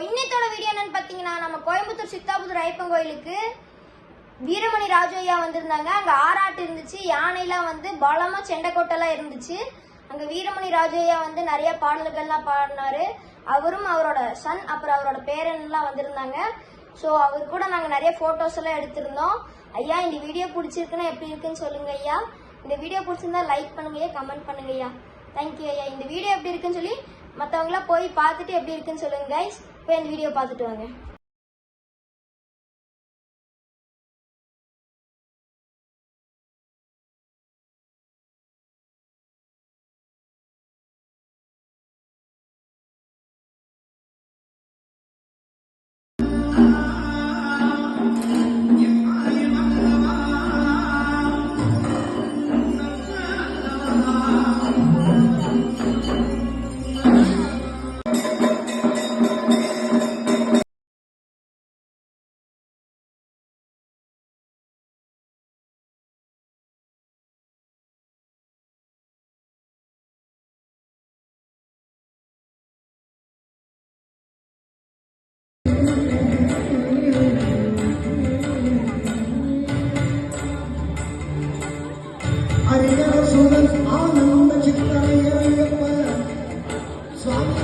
இன்னையோட வீடியோ என்னன்னு பாத்தீங்கன்னா, நம்ம கோயம்புத்தூர் சித்தாபுத்தூர் ஐயப்பன் கோயிலுக்கு வீரமணி ராஜு ஐயா வந்திருந்தாங்க. அங்க ஆராட்டு இருந்துச்சு, யானைலாம் வந்து பலமா செண்டக்கோட்டெல்லாம் இருந்துச்சு. அங்க வீரமணி ராஜு ஐயா வந்து நிறைய பாடல்கள்லாம் பாடினாரு. அவரும் அவரோட சன் அப்புறம் அவரோட பேரன் எல்லாம் வந்திருந்தாங்க. ஸோ அவர் கூட நாங்க நிறைய போட்டோஸ் எல்லாம் எடுத்திருந்தோம். ஐயா, இந்த வீடியோ பிடிச்சிருக்குன்னா எப்படி இருக்குன்னு சொல்லுங்க ஐயா. இந்த வீடியோ பிடிச்சிருந்தா லைக் பண்ணுங்க, கமெண்ட் பண்ணுங்க ஐயா. தேங்க்யூ ஐயா. இந்த வீடியோ எப்படி இருக்குன்னு சொல்லி மற்றவங்களாம் போய் பார்த்துட்டு எப்படி இருக்குன்னு சொல்லுங்க கைஸ். போய் இந்த வீடியோ பார்த்துட்டு வாங்க. ஆனந்த சித்தரையப்ப சுவாமி